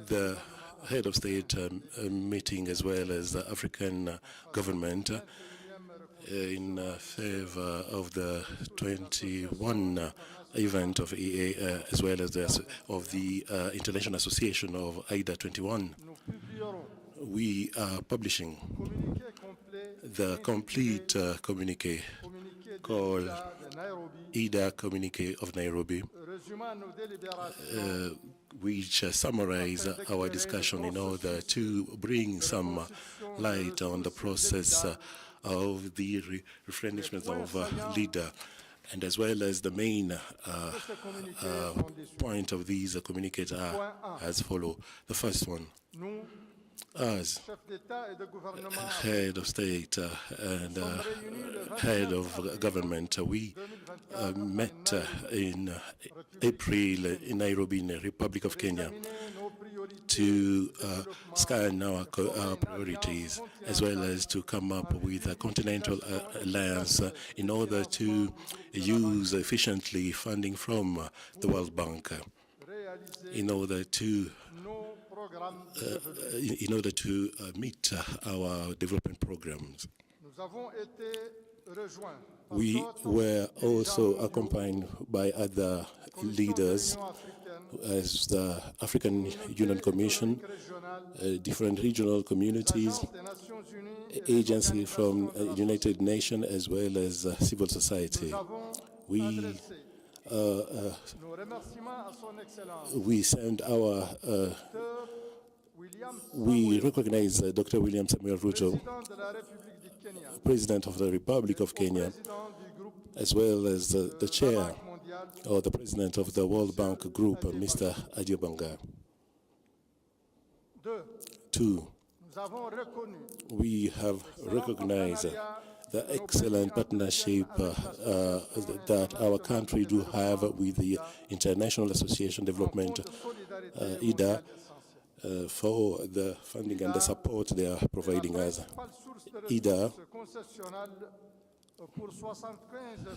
the head of state meeting as well as the African government in favor of the 21 event of EA as well as of the International Association of AIDA 21. We are publishing the complete communique called IDA Communique of Nairobi, which summarize our discussion in order to bring some light on the process of the replenishment of leader, and as well as the main point of these communiques are as follow. The first one, as head of state and head of government, we met in April in Nairobi in the Republic of Kenya to scan our priorities, as well as to come up with a continental alliance in order to use efficiently funding from the World Bank in order to meet our development programs. We were also accompanied by other leaders as the African Union Commission, different regional communities, agencies from United Nations, as well as civil society. We send our we recognize Dr. William Samuel Ruto, President of the Republic of Kenya, as well as the chair or the president of the World Bank Group, Mr. Adio Banga. Two, we have recognized the excellent partnership that our country do have with the International Association Development, IDA, for the funding and the support they are providing us. IDA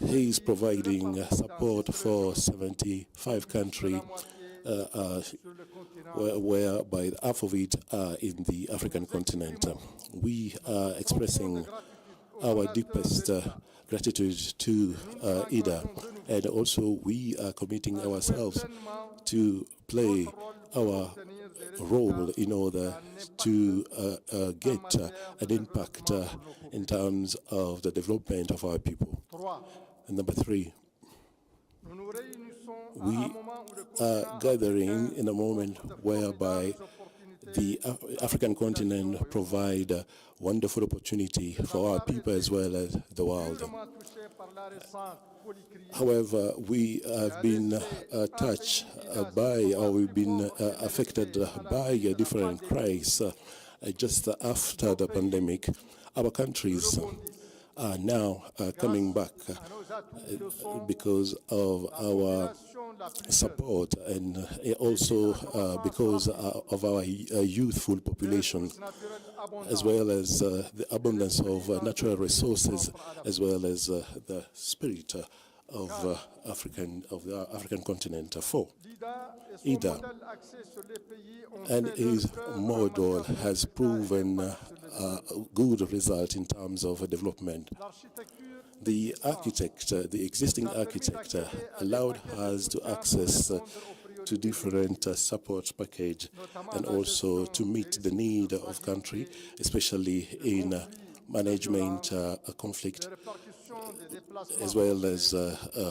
is providing support for 75 countries, whereby half of it are in the African continent. We are expressing our deepest gratitude to IDA, and also we are committing ourselves to play our role in order to get an impact in terms of the development of our people. And number three, we are gathering in a moment whereby the African continent provide a wonderful opportunity for our people as well as the world. However, we have been touched by, or we've been affected by a different crisis just after the pandemic. Our countries are now coming back because of our support, and also because of our youthful population, as well as the abundance of natural resources, as well as the spirit of the African continent. Four, IDA and his model has proven a good result in terms of development. The architect, the existing architect, allowed us to access to different support package, and also to meet the need of country, especially in management conflict, as well as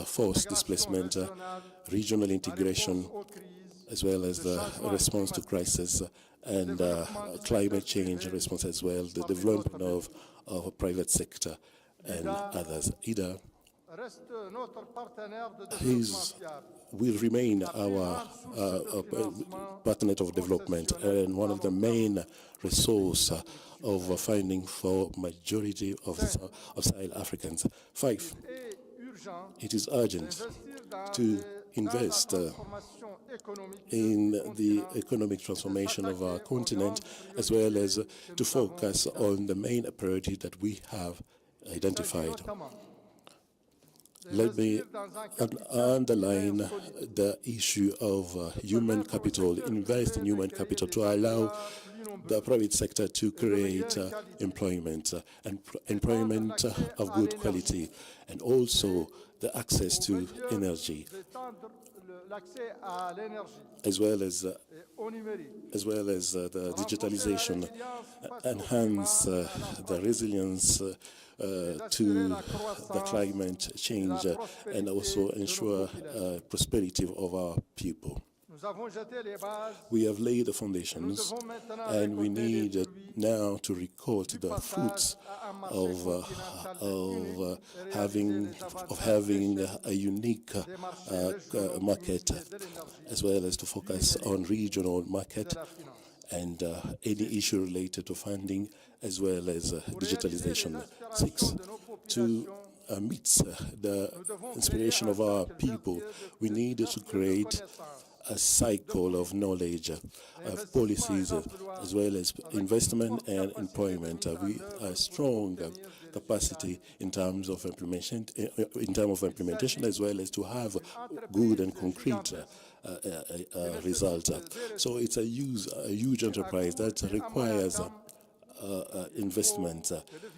forced displacement, regional integration, as well as the response to crisis, and climate change response as well, the development of private sector and others. IDA will remain our partner of development and one of the main resource of funding for majority of Sahel Africans. Five, it is urgent to invest in the economic transformation of our continent, as well as to focus on the main priority that we have identified. Let me underline the issue of human capital, invest in human capital to allow the private sector to create employment and employment of good quality, and also the access to energy, as well as the digitalization, enhance the resilience to the climate change, and also ensure prosperity of our people. We have laid the foundations, and we need now to record the fruits of having a unique market, as well as to focus on regional market and any issue related to funding, as well as digitalization. 6, to meet the inspiration of our people, we need to create a cycle of knowledge, of policies, as well as investment and employment. We have strong capacity in terms of implementation, as well as to have good and concrete results. So it's a huge enterprise that requires investment.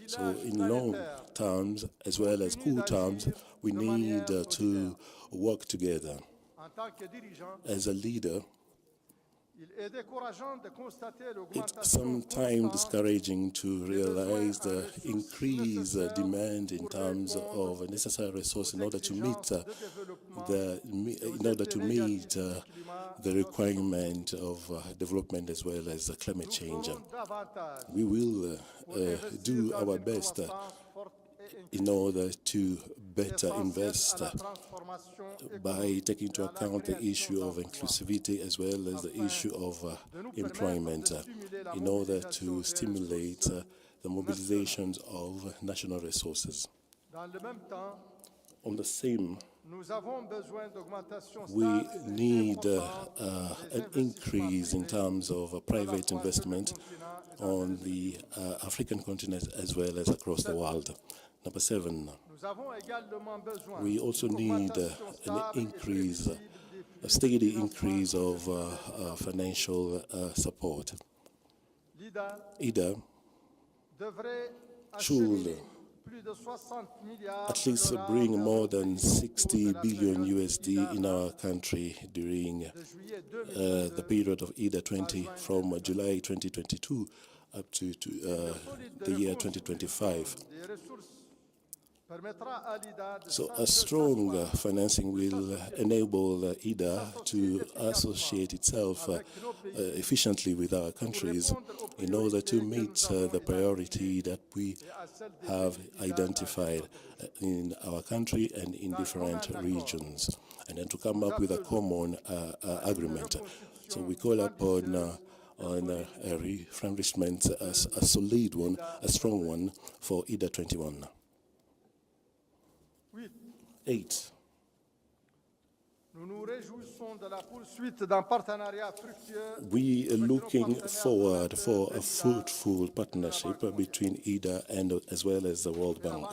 So in long terms, as well as cool terms, we need to work together. As a leader, it's sometimes discouraging to realize the increased demand in terms of necessary resources in order to meet the requirement of development, as well as climate change. We will do our best in order to better invest by taking into account the issue of inclusivity, as well as the issue of employment, in order to stimulate the mobilizations of national resources. On the same, we need an increase in terms of private investment on the African continent, as well as across the world. Number 7, we also need an increase, a steady increase of financial support. IDA should at least bring more than 60 billion USD in our country during the period of IDA 20, from July 2022 up to the year 2025. So a strong financing will enable IDA to associate itself efficiently with our countries in order to meet the priority that we have identified in our country and in different regions, and then to come up with a common agreement. So we call upon a refurbishment, a solid one, a strong one for IDA 21. 8. We are looking forward for a fruitful partnership between IDA and as well as the World Bank.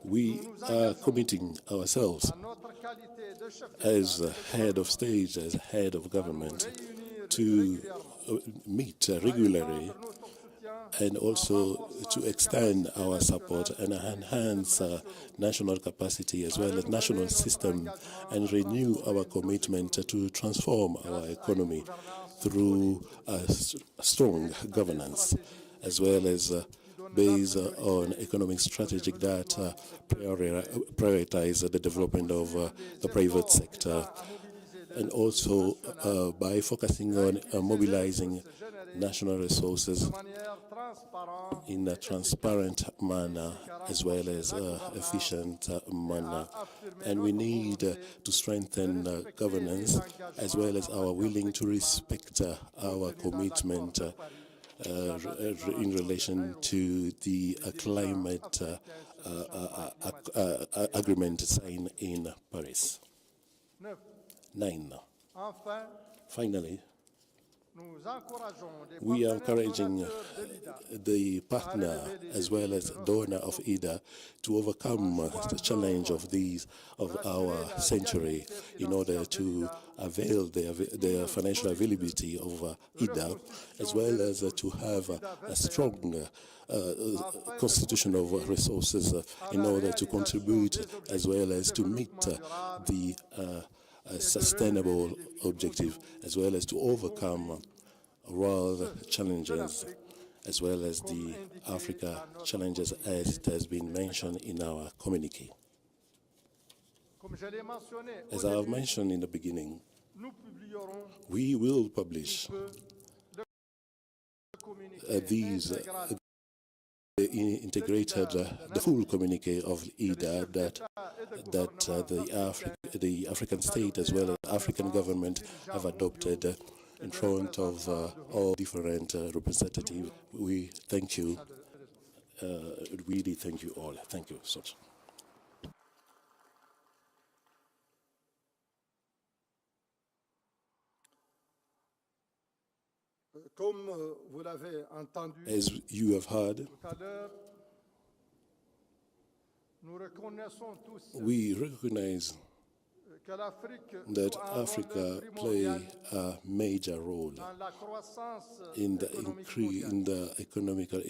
We are committing ourselves as head of state, as head of government, to meet regularly and also to extend our support and enhance national capacity as well as national system, and renew our commitment to transform our economy through strong governance, as well as based on economic strategy that prioritize the development of the private sector, and also by focusing on mobilizing national resources in a transparent manner as well as efficient manner. And we need to strengthen governance as well as our willing to respect our commitment in relation to the climate agreement signed in Paris. 9. Finally, We are encouraging the partner as well as donor of IDA to overcome the challenge of our century in order to avail their financial availability of IDA, as well as to have a strong constitution of resources in order to contribute as well as to meet the sustainable objective, as well as to overcome world challenges, as well as the Africa challenges as it has been mentioned in our communique. As I have mentioned in the beginning, we will publish the full communique of IDA that the African state as well as African government have adopted in front of all different representatives. We thank you, really thank you all. Thank you so much. As you have heard, we recognize that Africa plays a major role in the economical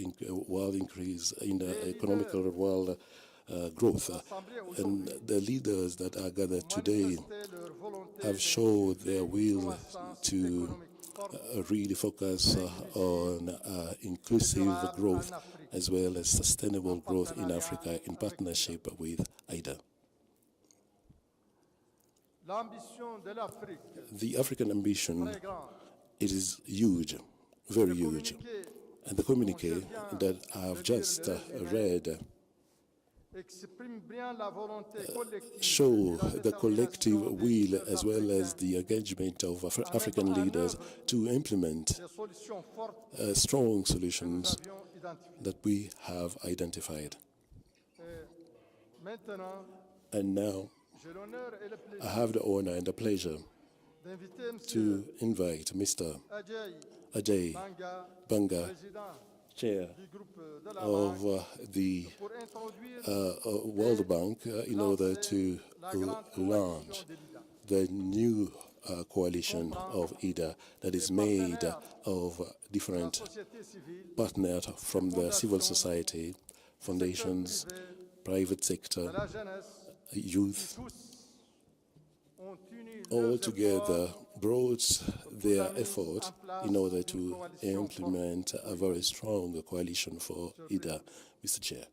world growth. And the leaders that are gathered today have showed their will to really focus on inclusive growth as well as sustainable growth in Africa in partnership with IDA. The African ambition, it is huge, very huge. And the communique that I have just read show the collective will as well as the engagement of African leaders to implement strong solutions that we have identified. And now, I have the honor and the pleasure to invite Mr. Ajay Banga, Chair of the World Bank, in order to launch the new coalition of IDA that is made of different partners from the civil society, foundations, private sector, youth, all together brought their effort in order to implement a very strong coalition for IDA. Mr. Chair.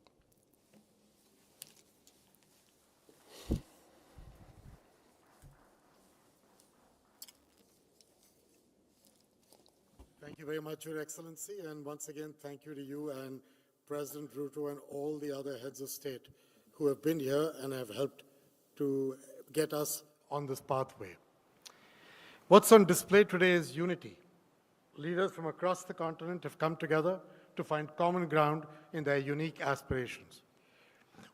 Thank you very much, Your Excellency, and once again, thank you to you and President Ruto and all the other heads of state who have been here and have helped to get us on this pathway. What's on display today is unity. Leaders from across the continent have come together to find common ground in their unique aspirations.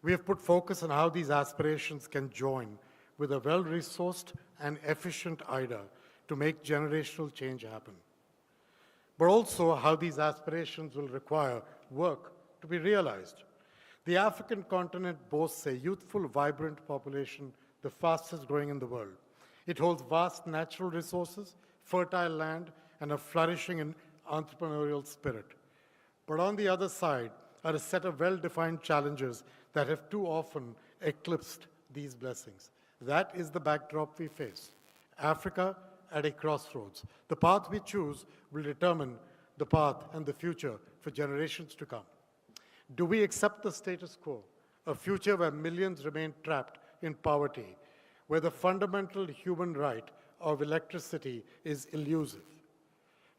We have put focus on how these aspirations can join with a well-resourced and efficient IDA to make generational change happen, but also how these aspirations will require work to be realized. The African continent boasts a youthful, vibrant population, the fastest growing in the world. It holds vast natural resources, fertile land, and a flourishing and entrepreneurial spirit. But on the other side are a set of well-defined challenges that have too often eclipsed these blessings. That is the backdrop we face. Africa at a crossroads. The path we choose will determine the path and the future for generations to come. Do we accept the status quo, a future where millions remain trapped in poverty, where the fundamental human right of electricity is elusive,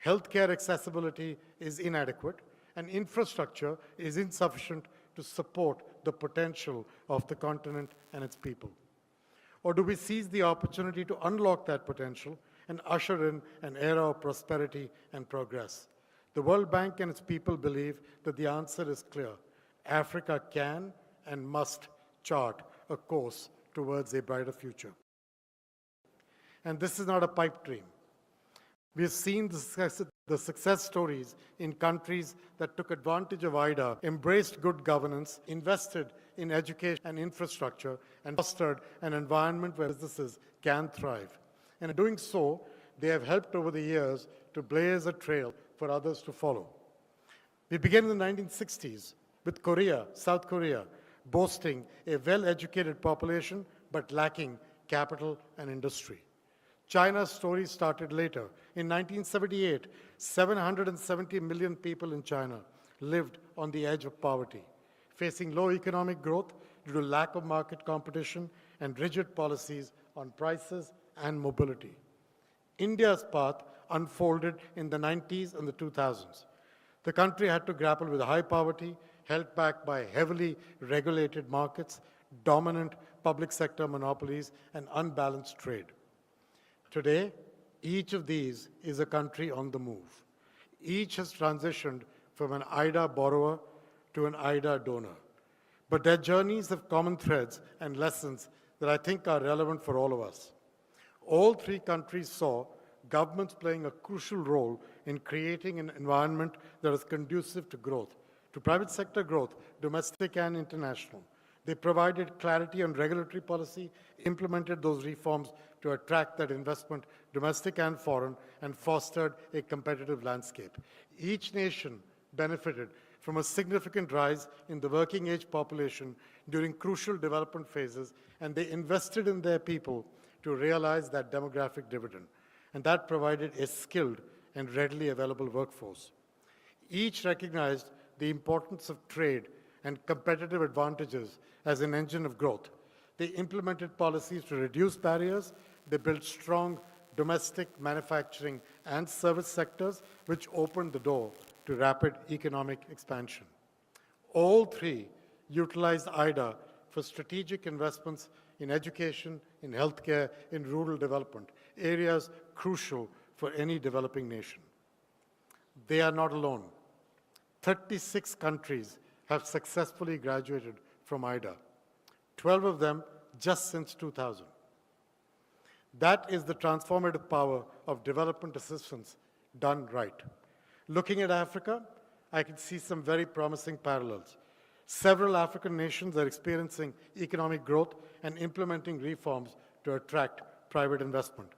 healthcare accessibility is inadequate, and infrastructure is insufficient to support the potential of the continent and its people? Or do we seize the opportunity to unlock that potential and usher in an era of prosperity and progress? The World Bank and its people believe that the answer is clear. Africa can and must chart a course towards a brighter future. And this is not a pipe dream. We have seen the success stories in countries that took advantage of IDA, embraced good governance, invested in education and infrastructure, and fostered an environment where businesses can thrive. And in doing so, they have helped over the years to blaze a trail for others to follow. We began in the 1960s with Korea, South Korea, boasting a well-educated population but lacking capital and industry. China's story started later. In 1978, 770 million people in China lived on the edge of poverty, facing low economic growth due to lack of market competition and rigid policies on prices and mobility. India's path unfolded in the 90s and the 2000s. The country had to grapple with high poverty, held back by heavily regulated markets, dominant public sector monopolies, and unbalanced trade. Today, each of these is a country on the move. Each has transitioned from an IDA borrower to an IDA donor. But their journeys have common threads and lessons that I think are relevant for all of us. All three countries saw governments playing a crucial role in creating an environment that is conducive to growth, to private sector growth, domestic and international. They provided clarity on regulatory policy, implemented those reforms to attract that investment, domestic and foreign, and fostered a competitive landscape. Each nation benefited from a significant rise in the working age population during crucial development phases, and they invested in their people to realize that demographic dividend. And that provided a skilled and readily available workforce. Each recognized the importance of trade and competitive advantages as an engine of growth. They implemented policies to reduce barriers. They built strong domestic manufacturing and service sectors, which opened the door to rapid economic expansion. All three utilized IDA for strategic investments in education, in healthcare, in rural development, areas crucial for any developing nation. They are not alone. 36 countries have successfully graduated from IDA, 12 of them just since 2000. That is the transformative power of development assistance done right. Looking at Africa, I can see some very promising parallels. Several African nations are experiencing economic growth and implementing reforms to attract private investment.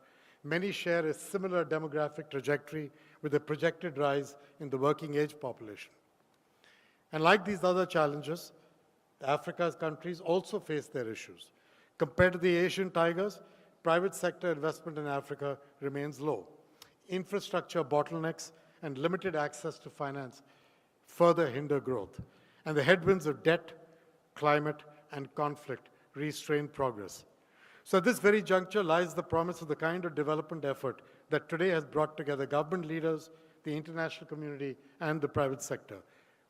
Many share a similar demographic trajectory with a projected rise in the working age population. And like these other challenges, Africa's countries also face their issues. Compared to the Asian tigers, private sector investment in Africa remains low. Infrastructure bottlenecks and limited access to finance further hinder growth. And the headwinds of debt, climate, and conflict restrain progress. So at this very juncture lies the promise of the kind of development effort that today has brought together government leaders, the international community, and the private sector.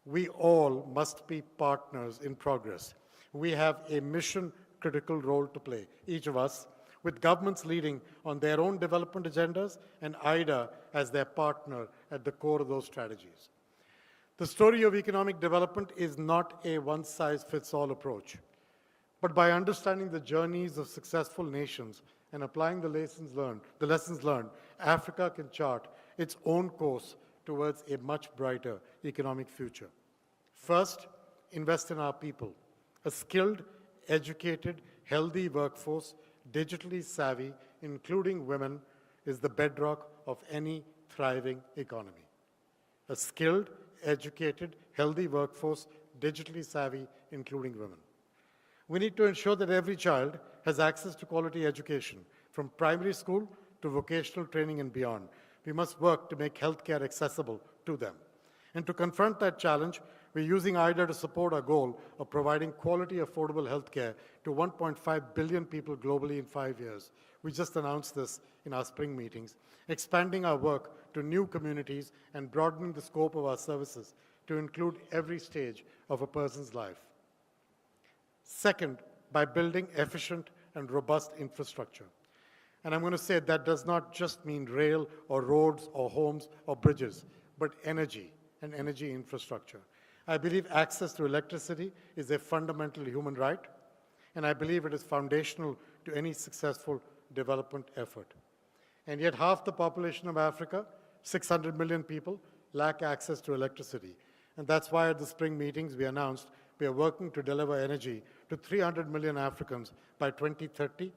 We all must be partners in progress. We have a mission-critical role to play, each of us, with governments leading on their own development agendas and IDA as their partner at the core of those strategies. The story of economic development is not a one-size-fits-all approach, but by understanding the journeys of successful nations and applying the lessons learned, Africa can chart its own course towards a much brighter economic future. First, invest in our people. A skilled, educated, healthy workforce, digitally savvy, including women, is the bedrock of any thriving economy. A skilled, educated, healthy workforce, digitally savvy, including women. We need to ensure that every child has access to quality education, from primary school to vocational training and beyond. We must work to make healthcare accessible to them. And to confront that challenge, we're using IDA to support our goal of providing quality, affordable healthcare to 1.5 billion people globally in 5 years. We just announced this in our spring meetings, expanding our work to new communities and broadening the scope of our services to include every stage of a person's life. Second, by building efficient and robust infrastructure. And I'm going to say that does not just mean rail or roads or homes or bridges, but energy and energy infrastructure. I believe access to electricity is a fundamental human right, and I believe it is foundational to any successful development effort. And yet half the population of Africa, 600 million people, lack access to electricity. And that's why at the spring meetings we announced we are working to deliver energy to 300 million Africans by 2030,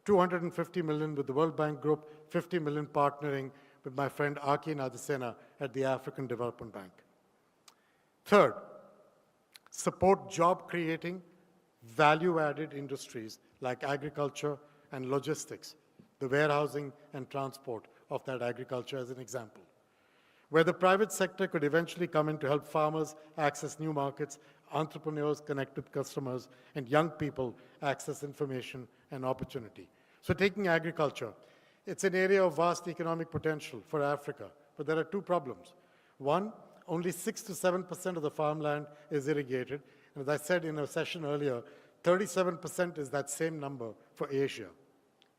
250 million with the World Bank Group, 50 million partnering with my friend Aki Nadasena at the African Development Bank. Third, support job-creating, value-added industries like agriculture and logistics, the warehousing and transport of that agriculture as an example, where the private sector could eventually come in to help farmers access new markets, entrepreneurs connect with customers, and young people access information and opportunity. So taking agriculture, it's an area of vast economic potential for Africa, but there are two problems. One, only 6 to 7% of the farmland is irrigated. And as I said in a session earlier, 37% is that same number for Asia.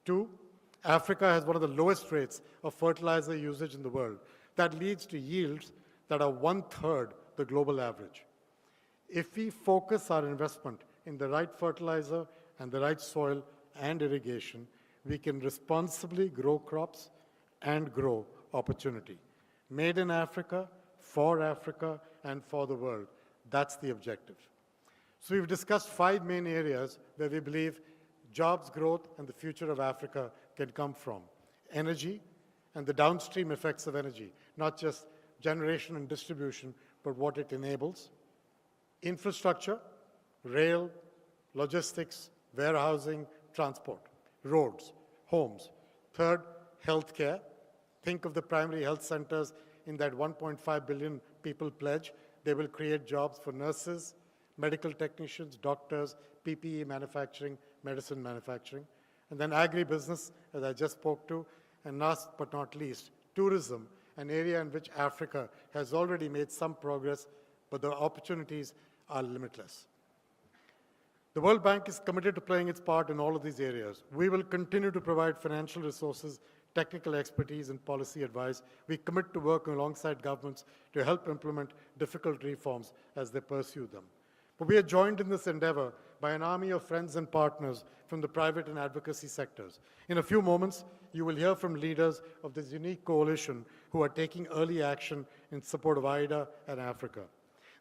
Two, Africa has one of the lowest rates of fertilizer usage in the world. That leads to yields that are 1/3 the global average. If we focus our investment in the right fertilizer and the right soil and irrigation, we can responsibly grow crops and grow opportunity. Made in Africa, and for the world. That's the objective. So we've discussed 5 main areas where we believe jobs growth and the future of Africa can come from. Energy and the downstream effects of energy, not just generation and distribution, but what it enables. Infrastructure, rail, logistics, warehousing, transport, roads, homes. Third, healthcare. Think of the primary health centers in that 1.5 billion people pledge. They will create jobs for nurses, medical technicians, doctors, PPE manufacturing, medicine manufacturing. And then agribusiness, as I just spoke to. And last but not least, tourism, an area in which Africa has already made some progress, but the opportunities are limitless. The World Bank is committed to playing its part in all of these areas. We will continue to provide financial resources, technical expertise, and policy advice. We commit to work alongside governments to help implement difficult reforms as they pursue them. But we are joined in this endeavor by an army of friends and partners from the private and advocacy sectors. In a few moments, you will hear from leaders of this unique coalition who are taking early action in support of IDA and Africa.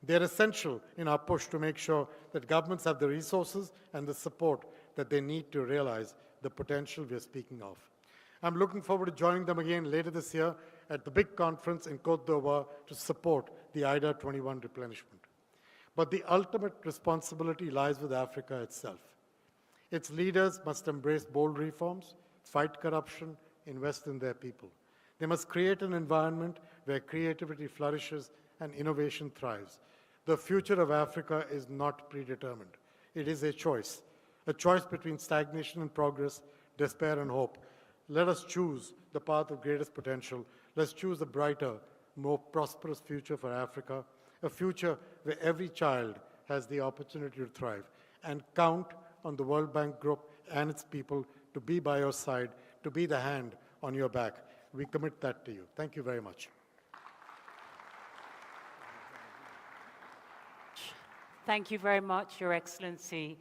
They are essential in our push to make sure that governments have the resources and the support that they need to realize the potential we are speaking of. I'm looking forward to joining them again later this year at the big conference in Côte d'Ivoire to support the IDA 21 replenishment. But the ultimate responsibility lies with Africa itself. Its leaders must embrace bold reforms, fight corruption, invest in their people. They must create an environment where creativity flourishes and innovation thrives. The future of Africa is not predetermined. It is a choice between stagnation and progress, despair and hope. Let us choose the path of greatest potential. Let's choose a brighter, more prosperous future for Africa, a future where every child has the opportunity to thrive, and count on the World Bank Group and its people to be by your side, to be the hand on your back. We commit that to you. Thank you very much. Thank you very much, Your Excellency,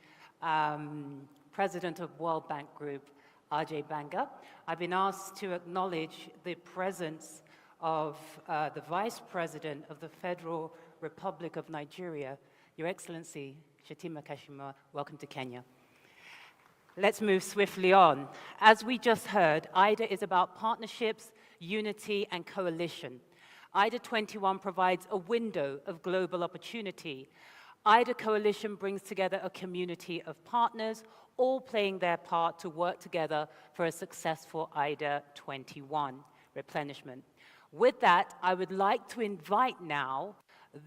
President of World Bank Group, Ajay Banga. I've been asked to acknowledge the presence of the Vice President of the Federal Republic of Nigeria, Your Excellency, Shettima Kashima. Welcome to Kenya. Let's move swiftly on. As we just heard, IDA is about partnerships, unity, and coalition. IDA 21 provides a window of global opportunity. IDA Coalition brings together a community of partners, all playing their part to work together for a successful IDA 21 replenishment. With that, I would like to invite now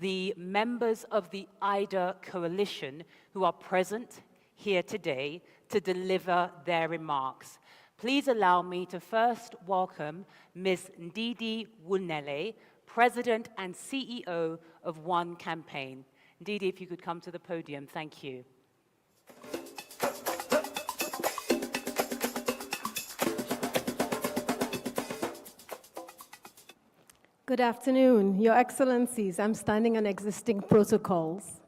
the members of the IDA Coalition who are present here today to deliver their remarks. Please allow me to first welcome Ms. Ndidi Wunele, President and CEO of One Campaign. Ndidi, if you could come to the podium, thank you. Good afternoon, Your Excellencies. I'm standing on existing protocols.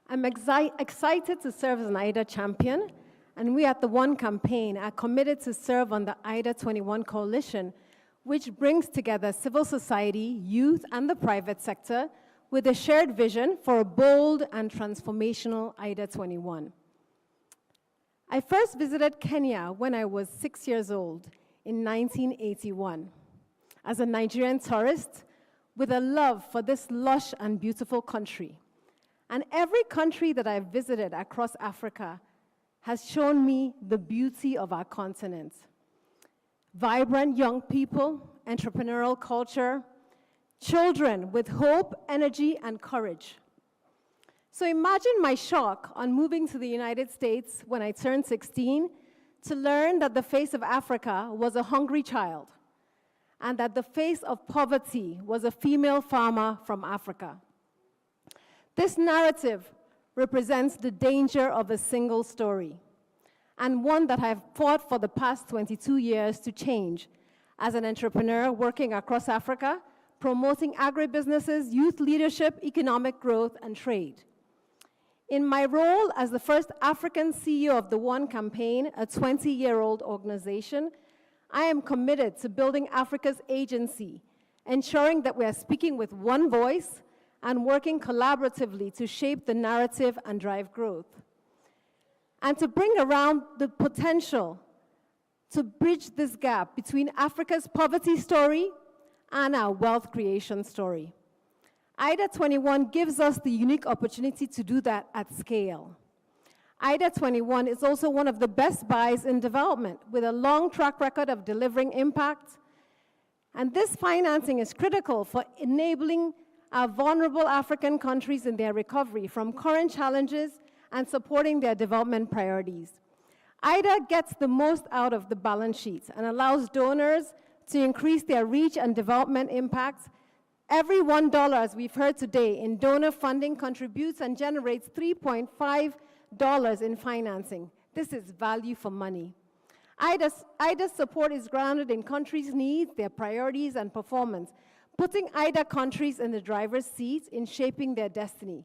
I'm excited to serve as an IDA champion and we at the One Campaign are committed to serve on the IDA 21 coalition, which brings together civil society, youth, and the private sector with a shared vision for a bold and transformational IDA 21. I first visited Kenya when I was 6 years old in 1981 as a Nigerian tourist with a love for this lush and beautiful country. And every country that I've visited across Africa has shown me the beauty of our continent. Vibrant young people, entrepreneurial culture, children with hope, energy, and courage. So imagine my shock on moving to the United States when I turned 16 to learn that the face of Africa was a hungry child and that the face of poverty was a female farmer from Africa. This narrative represents the danger of a single story, and one that I've fought for the past 22 years to change as an entrepreneur working across Africa, promoting agribusinesses, youth leadership, economic growth, and trade. In my role as the first African CEO of the One Campaign, a 20-year-old organization, I am committed to building Africa's agency, ensuring that we are speaking with one voice and working collaboratively to shape the narrative and drive growth. And to bring around the potential to bridge this gap between Africa's poverty story and our wealth creation story. IDA 21 gives us the unique opportunity to do that at scale. IDA 21 is also one of the best buys in development with a long track record of delivering impact. And this financing is critical for enabling our vulnerable African countries in their recovery from current challenges and supporting their development priorities. IDA gets the most out of the balance sheet and allows donors to increase their reach and development impact. Every $1, as we've heard today, in donor funding contributes and generates $3.5 in financing. This is value for money. IDA's support is grounded in countries' needs, their priorities, and performance, putting IDA countries in the driver's seat in shaping their destiny.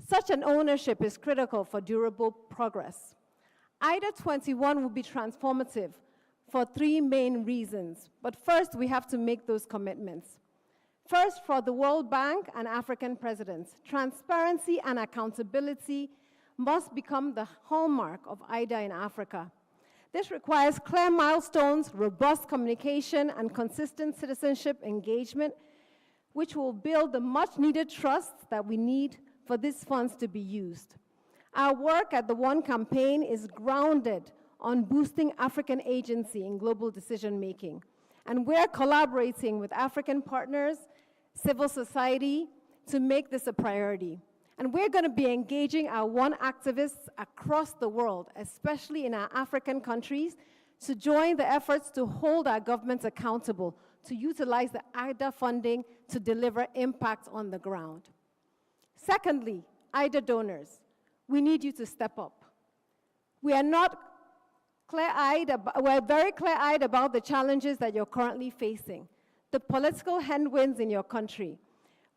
Such an ownership is critical for durable progress. IDA 21 will be transformative for three main reasons. But first, we have to make those commitments. First, for the World Bank and African presidents, transparency and accountability must become the hallmark of IDA in Africa. This requires clear milestones, robust communication, and consistent citizenship engagement, which will build the much-needed trust that we need for these funds to be used. Our work at the One Campaign is grounded on boosting African agency in global decision-making, and we're collaborating with African partners, civil society, to make this a priority. And we're going to be engaging our One activists across the world, especially in our African countries, to join the efforts to hold our governments accountable, to utilize the IDA funding to deliver impact on the ground. Secondly, IDA donors, we need you to step up. We are not clear-eyed, we're very clear-eyed about the challenges that you're currently facing, the political headwinds in your country.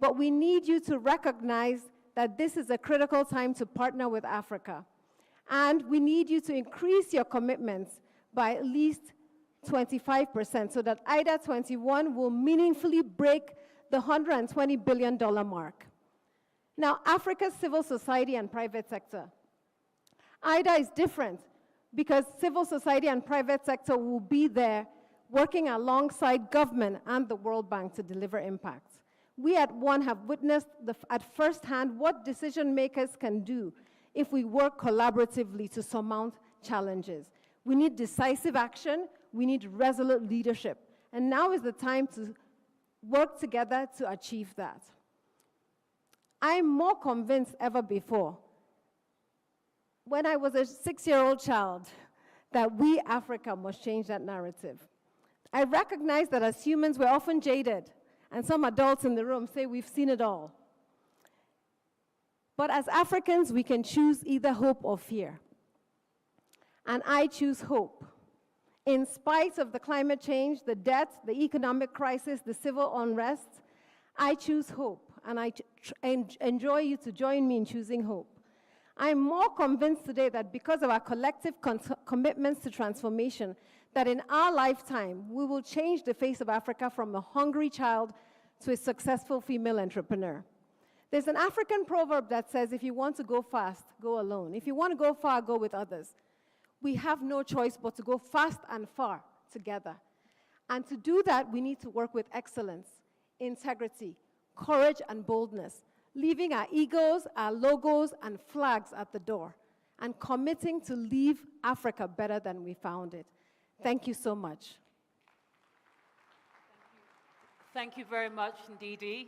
But we need you to recognize that this is a critical time to partner with Africa. And we need you to increase your commitments by at least 25% so that IDA 21 will meaningfully break the $120 billion mark. Now, Africa's civil society and private sector. IDA is different because civil society and private sector will be there working alongside government and the World Bank to deliver impact. We at One have witnessed at firsthand what decision makers can do if we work collaboratively to surmount challenges. We need decisive action, we need resolute leadership, and now is the time to work together to achieve that. I'm more convinced ever before, when I was a 6-year-old child, that we, Africa, must change that narrative. I recognize that as humans, we're often jaded, and some adults in the room say we've seen it all. But as Africans, we can choose either hope or fear. And I choose hope. In spite of the climate change, the debt, the economic crisis, the civil unrest, I choose hope. And I enjoy you to join me in choosing hope. I'm more convinced today that because of our collective commitments to transformation, that in our lifetime, we will change the face of Africa from a hungry child to a successful female entrepreneur. There's an African proverb that says, if you want to go fast, go alone. If you want to go far, go with others. We have no choice but to go fast and far together. And to do that, we need to work with excellence, integrity, courage, and boldness, leaving our egos, our logos, and flags at the door, and committing to leave Africa better than we found it. Thank you so much. Thank you very much, Ndidi,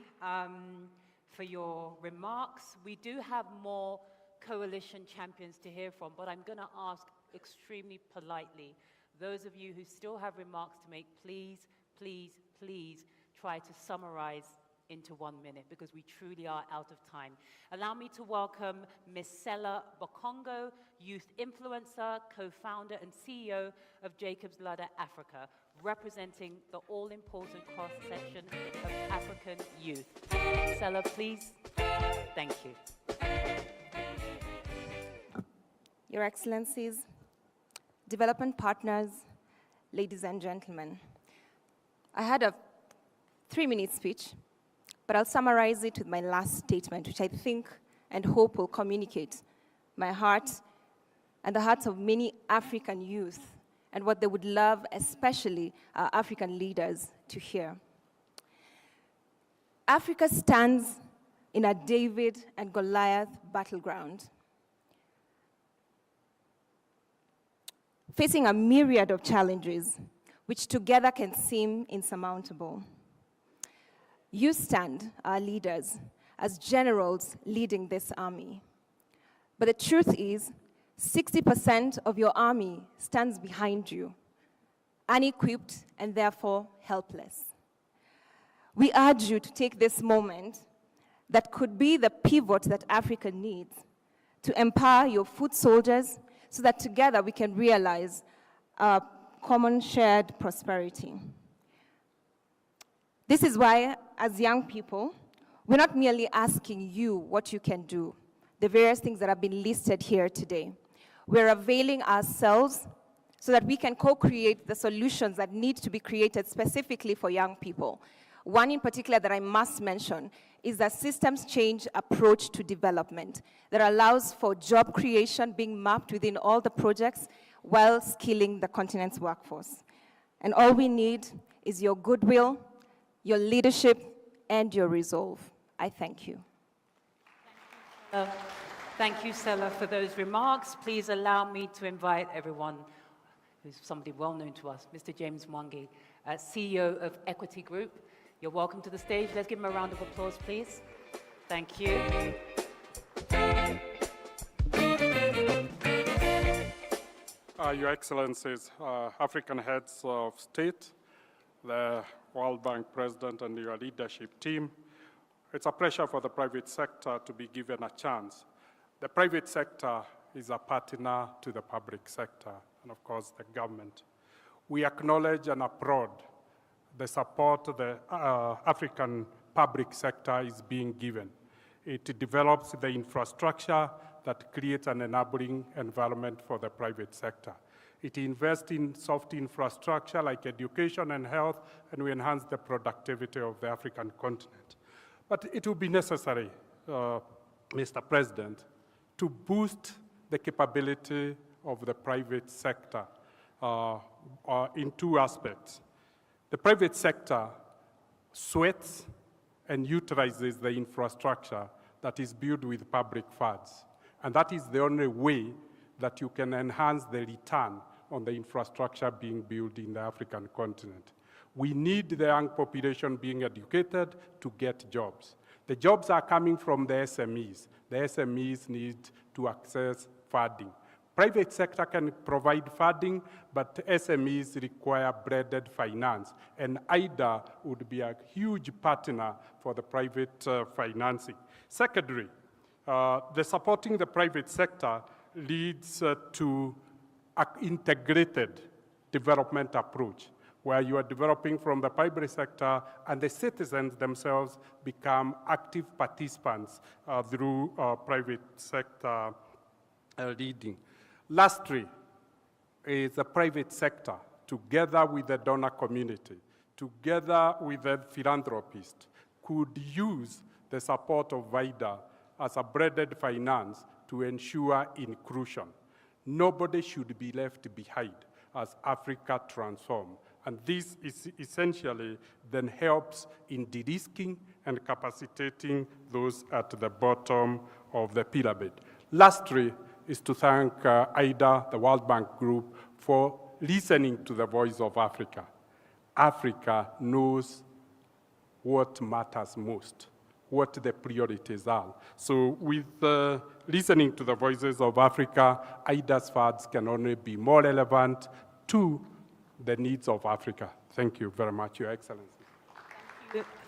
for your remarks. We do have more coalition champions to hear from, but I'm going to ask extremely politely, those of you who still have remarks to make, please, please, please try to summarize into 1 minute, because we truly are out of time. Allow me to welcome Ms. Sela Bokongo, youth influencer, co-founder and CEO of Jacob's Ladder Africa, representing the all-important cross-section of African youth. Sela, please. Thank you. Your Excellencies, development partners, ladies and gentlemen, I had a 3-minute speech, but I'll summarize it with my last statement, which I think and hope will communicate my heart and the hearts of many African youth and what they would love, especially our African leaders, to hear. Africa stands in a David and Goliath battleground, facing a myriad of challenges, which together can seem insurmountable. You stand, our leaders, as generals leading this army. But the truth is, 60% of your army stands behind you, unequipped and therefore helpless. We urge you to take this moment that could be the pivot that Africa needs to empower your foot soldiers so that together we can realize our common shared prosperity. This is why, as young people, we're not merely asking you what you can do, the various things that have been listed here today. We're availing ourselves so that we can co-create the solutions that need to be created specifically for young people. One in particular that I must mention is the systems change approach to development that allows for job creation being mapped within all the projects while skilling the continent's workforce. And all we need is your goodwill, your leadership, and your resolve. I thank you. Thank you, Sela, for those remarks. Please allow me to invite everyone who's somebody well known to us, Mr. James Mwangi, CEO of Equity Group. You're welcome to the stage. Let's give him a round of applause, please. Thank you. Your Excellencies, African heads of state, the World Bank President and your leadership team, it's a pleasure for the private sector to be given a chance. The private sector is a partner to the public sector and, of course, the government. We acknowledge and applaud the support the African public sector is being given. It develops the infrastructure that creates an enabling environment for the private sector. It invests in soft infrastructure like education and health, and we enhance the productivity of the African continent. But it will be necessary, Mr. President, to boost the capability of the private sector in 2 aspects. The private sector sweats and utilizes the infrastructure that is built with public funds. And that is the only way that you can enhance the return on the infrastructure being built in the African continent. We need the young population being educated to get jobs. The jobs are coming from the SMEs. The SMEs need to access funding. Private sector can provide funding, but SMEs require blended finance, and IDA would be a huge partner for the private financing. Secondly, the supporting the private sector leads to an integrated development approach, where you are developing from the private sector and the citizens themselves become active participants through private sector leading. Lastly, is the private sector, together with the donor community, together with the philanthropist, could use the support of VIDA as a breaded finance to ensure inclusion. Nobody should be left behind as Africa transforms. And this is essentially then helps in de-risking and capacitating those at the bottom of the pyramid. Lastly is to thank IDA, the World Bank Group, for listening to the voice of Africa. Africa knows what matters most, what the priorities are. So with listening to the voices of Africa, IDA's funds can only be more relevant to the needs of Africa. Thank you very much, Your Excellency.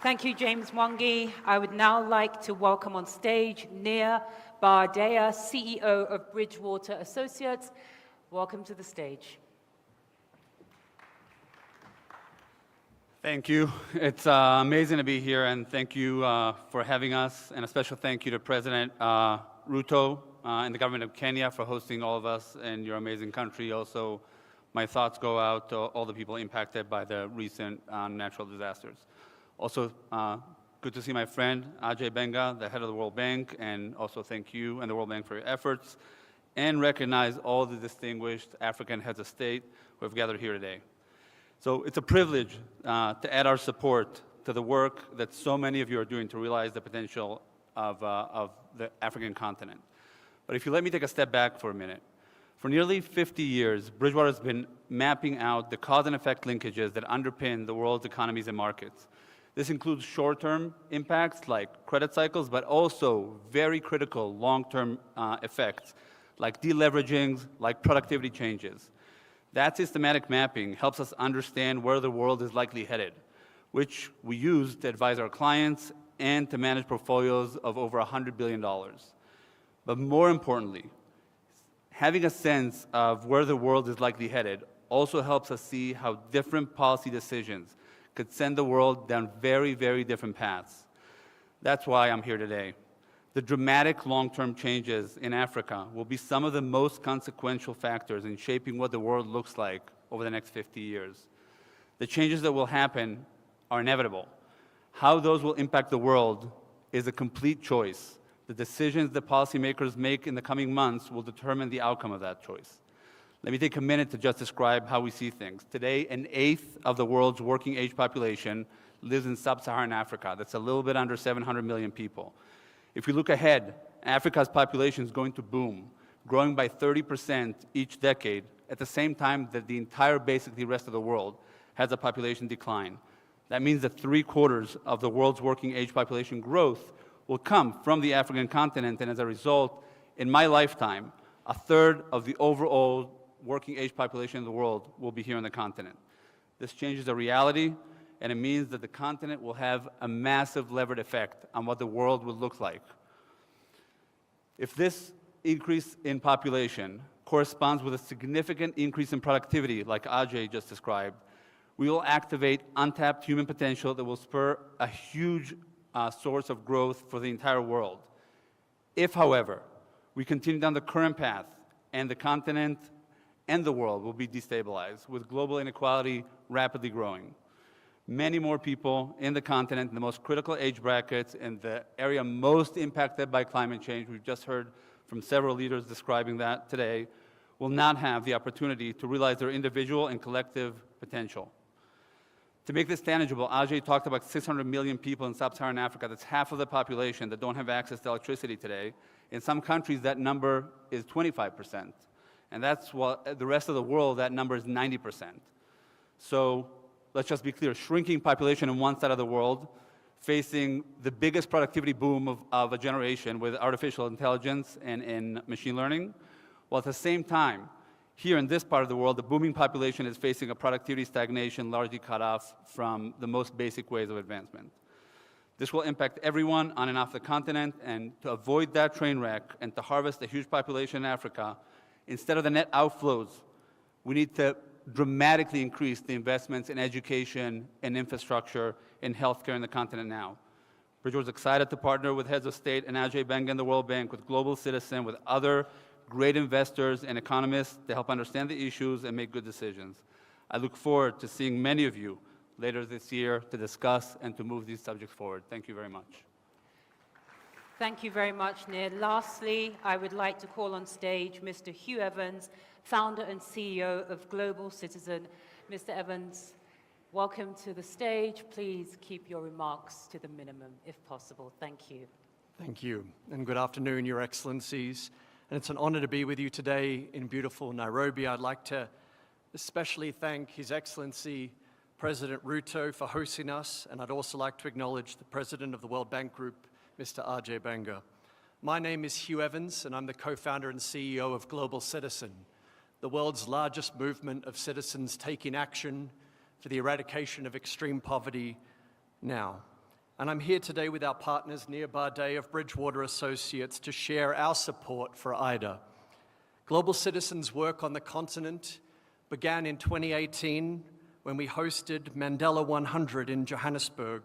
Thank you, James Mwangi. I would now like to welcome on stage Nir Bardea, CEO of Bridgewater Associates. Welcome to the stage. Thank you. It's amazing to be here, and thank you for having us. And a special thank you to President Ruto and the government of Kenya for hosting all of us in your amazing country. Also, my thoughts go out to all the people impacted by the recent natural disasters. Also, good to see my friend Ajay Benga, the head of the World Bank, and also thank you and the World Bank for your efforts, and recognize all the distinguished African heads of state who have gathered here today. So it's a privilege to add our support to the work that so many of you are doing to realize the potential of the African continent. But if you let me take a step back for a minute. For nearly 50 years, Bridgewater has been mapping out the cause and effect linkages that underpin the world's economies and markets. This includes short-term impacts like credit cycles, but also very critical long-term effects like deleveraging, like productivity changes. That systematic mapping helps us understand where the world is likely headed, which we use to advise our clients and to manage portfolios of over $100 billion. But more importantly, having a sense of where the world is likely headed also helps us see how different policy decisions could send the world down very, very different paths. That's why I'm here today. The dramatic long-term changes in Africa will be some of the most consequential factors in shaping what the world looks like over the next 50 years. The changes that will happen are inevitable. How those will impact the world is a complete choice. The decisions that policymakers make in the coming months will determine the outcome of that choice. Let me take a minute to just describe how we see things. Today, 1/8 of the world's working age population lives in sub-Saharan Africa. That's a little bit under 700 million people. If we look ahead, Africa's population is going to boom, growing by 30% each decade, at the same time that the entire, basically, rest of the world has a population decline. That means that 3/4 of the world's working age population growth will come from the African continent, and as a result, in my lifetime, 1/3 of the overall working age population in the world will be here on the continent. This changes the reality, and it means that the continent will have a massive levered effect on what the world will look like. If this increase in population corresponds with a significant increase in productivity, like Ajay just described, we will activate untapped human potential that will spur a huge source of growth for the entire world. If, however, we continue down the current path and the continent and the world will be destabilized, with global inequality rapidly growing. Many more people in the continent, in the most critical age brackets, in the area most impacted by climate change, we've just heard from several leaders describing that today, will not have the opportunity to realize their individual and collective potential. To make this tangible, Ajay talked about 600 million people in sub-Saharan Africa. That's half of the population that don't have access to electricity today. In some countries, that number is 25%. And that's what the rest of the world, that number is 90%. So let's just be clear, shrinking population in one side of the world, facing the biggest productivity boom of a generation with artificial intelligence and in machine learning, while at the same time, here in this part of the world, the booming population is facing a productivity stagnation largely cut off from the most basic ways of advancement. This will impact everyone on and off the continent, and to avoid that train wreck and to harvest a huge population in Africa, instead of the net outflows, we need to dramatically increase the investments in education and infrastructure in healthcare in the continent now. Bridgewater is excited to partner with heads of state and Ajay Benga and the World Bank, with Global Citizen, with other great investors and economists to help understand the issues and make good decisions. I look forward to seeing many of you later this year to discuss and to move these subjects forward. Thank you very much. Thank you very much, Nir. Lastly, I would like to call on stage Mr. Hugh Evans, founder and CEO of Global Citizen. Mr. Evans, welcome to the stage. Please keep your remarks to the minimum, if possible. Thank you. Thank you, and good afternoon, Your Excellencies. And it's an honor to be with you today in beautiful Nairobi. I'd like to especially thank His Excellency President Ruto for hosting us, and I'd also like to acknowledge the President of the World Bank Group, Mr. Ajay Banga. My name is Hugh Evans, and I'm the co-founder and CEO of Global Citizen, the world's largest movement of citizens taking action for the eradication of extreme poverty now. And I'm here today with our partners, Nir Bade of Bridgewater Associates, to share our support for IDA. Global Citizen's work on the continent began in 2018 when we hosted Mandela 100 in Johannesburg,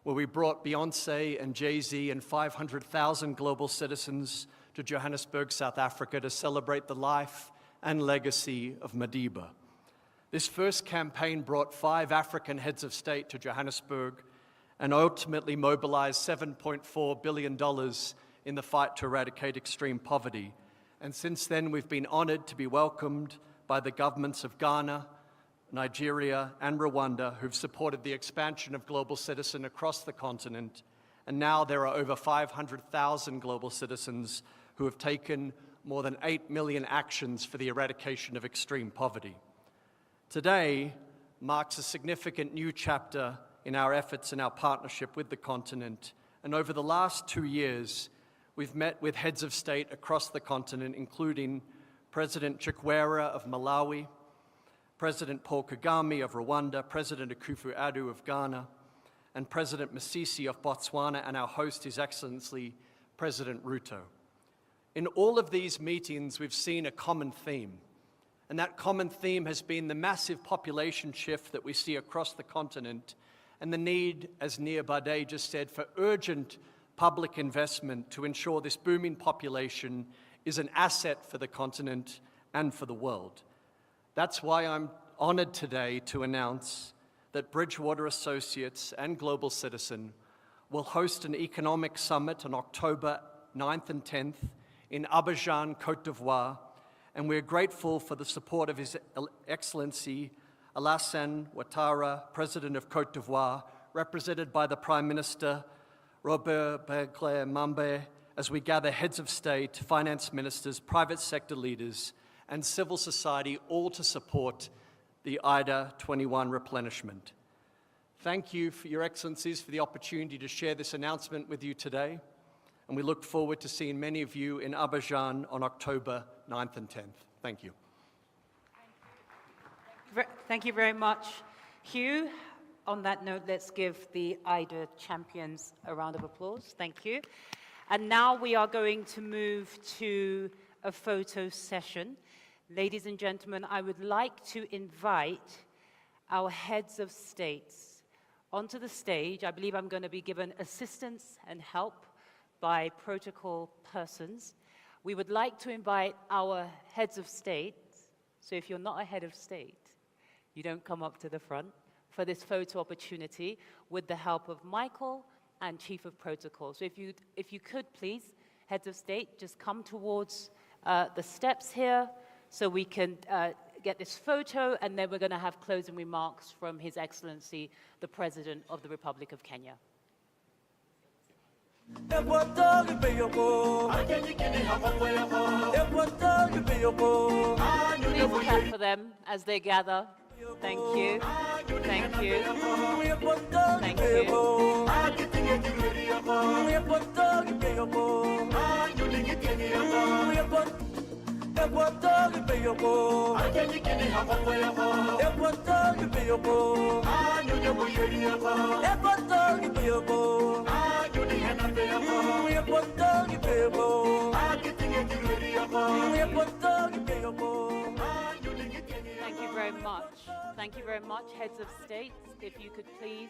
where we brought Beyonce and Jay-Z and 500,000 global citizens to Johannesburg, South Africa, to celebrate the life and legacy of Madiba. This first campaign brought 5 African heads of state to Johannesburg and ultimately mobilized $7.4 billion in the fight to eradicate extreme poverty. And since then, we've been honored to be welcomed by the governments of Ghana, Nigeria, and Rwanda, who've supported the expansion of Global Citizen across the continent. And now there are over 500,000 global citizens who have taken more than 8 million actions for the eradication of extreme poverty. Today marks a significant new chapter in our efforts and our partnership with the continent. And over the last 2 years, we've met with heads of state across the continent, including President Chikwera of Malawi, President Paul Kagame of Rwanda, President Akufo-Addo of Ghana, and President Masisi of Botswana, and our host, His Excellency President Ruto. In all of these meetings, we've seen a common theme, and that common theme has been the massive population shift that we see across the continent and the need, as Nir Bade just said, for urgent public investment to ensure this booming population is an asset for the continent and for the world. That's why I'm honored today to announce that Bridgewater Associates and Global Citizen will host an economic summit on October 9th and 10th in Abidjan, Côte d'Ivoire, and we're grateful for the support of His Excellency Alassane Ouattara, President of Côte d'Ivoire, represented by the Prime Minister Robert Begley Mambe, as we gather heads of state, finance ministers, private sector leaders, and civil society, all to support the IDA 21 replenishment. Thank you, for Your Excellencies, for the opportunity to share this announcement with you today, and we look forward to seeing many of you in Abidjan on October 9th and 10th. Thank you. Thank you very much, Hugh. On that note, let's give the IDA champions a round of applause. Thank you. And now we are going to move to a photo session. Ladies and gentlemen, I would like to invite our heads of states onto the stage. I believe I'm going to be given assistance and help by protocol persons. We would like to invite our heads of state, so if you're not a head of state, you don't come up to the front for this photo opportunity, with the help of Michael and Chief of Protocol. So if you could please, heads of state, just come towards the steps here so we can get this photo, and then we're going to have closing remarks from His Excellency, the President of the Republic of Kenya. Please clap for them as they gather. Thank you. Thank you. Thank Thank you very much. Thank you very much, heads of states. If you could please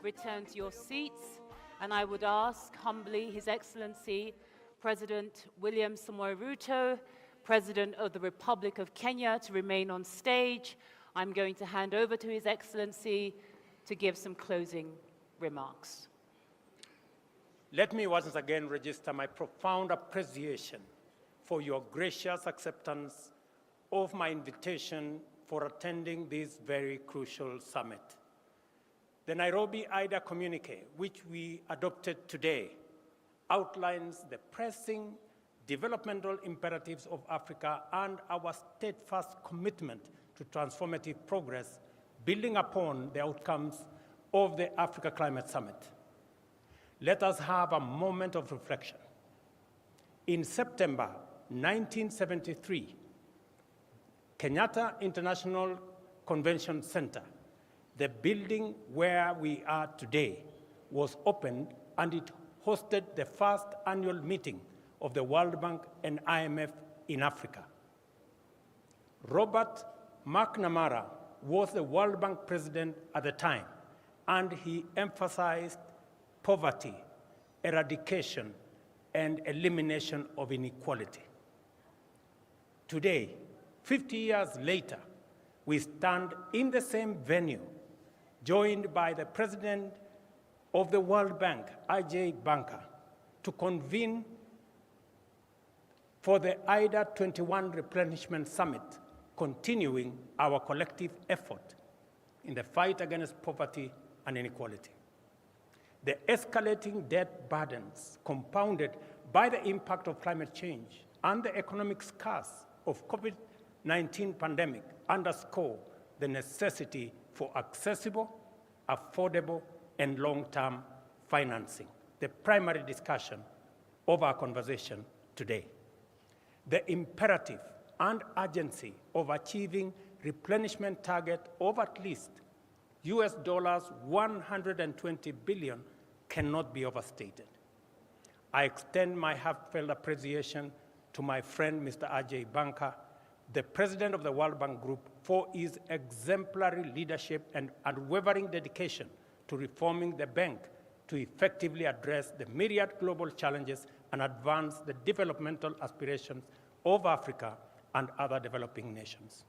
return to your seats. And I would ask humbly His Excellency President William Samoei Ruto, President of the Republic of Kenya, to remain on stage. I'm going to hand over to His Excellency to give some closing remarks. Let me once again register my profound appreciation for your gracious acceptance of my invitation for attending this very crucial summit. The Nairobi IDA communique, which we adopted today, outlines the pressing developmental imperatives of Africa and our steadfast commitment to transformative progress, building upon the outcomes of the Africa Climate Summit. Let us have a moment of reflection. In September 1973, Kenyatta International Convention Center, the building where we are today, was opened and it hosted the first annual meeting of the World Bank and IMF in Africa. Robert McNamara was the World Bank president at the time, and he emphasized poverty, eradication, and elimination of inequality. Today, 50 years later, we stand in the same venue, joined by the president of the World Bank, Ajay Banga, to convene for the IDA 21 Replenishment Summit, continuing our collective effort in the fight against poverty and inequality. The escalating debt burdens compounded by the impact of climate change and the economic scars of COVID-19 pandemic underscore the necessity for accessible, affordable, and long-term financing, the primary discussion of our conversation today. The imperative and urgency of achieving replenishment target of at least US $120 billion cannot be overstated. I extend my heartfelt appreciation to my friend, Mr. Ajay Banga, the president of the World Bank Group, for his exemplary leadership and unwavering dedication to reforming the bank to effectively address the myriad global challenges and advance the developmental aspirations of Africa and other developing nations.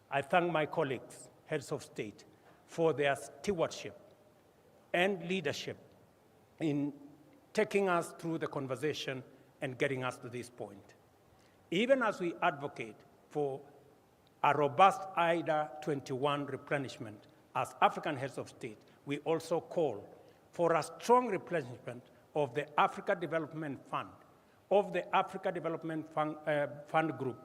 I thank my colleagues, heads of state, for their stewardship and leadership in taking us through the conversation and getting us to this point. Even as we advocate for a robust IDA 21 replenishment as African heads of state, we also call for a strong replenishment of the Africa Development Fund, of the Africa Development Fund Group.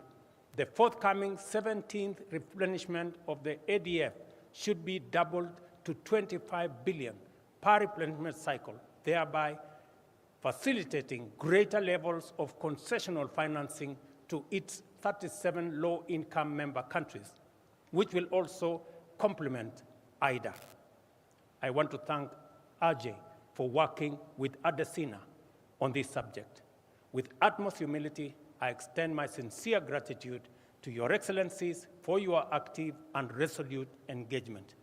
The forthcoming 17th replenishment of the ADF should be doubled to 25 billion per replenishment cycle, thereby facilitating greater levels of concessional financing to its 37 low-income member countries, which will also complement IDA. I want to thank Ajay for working with Adesina on this subject. With utmost humility, I extend my sincere gratitude to Your Excellencies for your active and resolute engagement.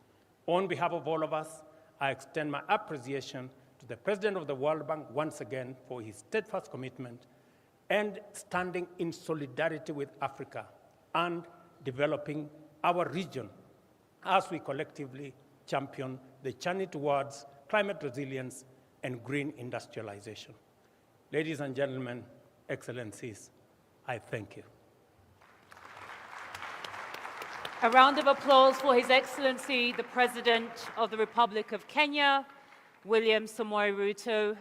On behalf of all of us, I extend my appreciation to the President of the World Bank once again for his steadfast commitment and standing in solidarity with Africa and developing our region as we collectively champion the journey towards climate resilience and green industrialization. Ladies and gentlemen, Excellencies, I thank you. A round of applause for His Excellency, the President of the Republic of Kenya, William Samoei Ruto.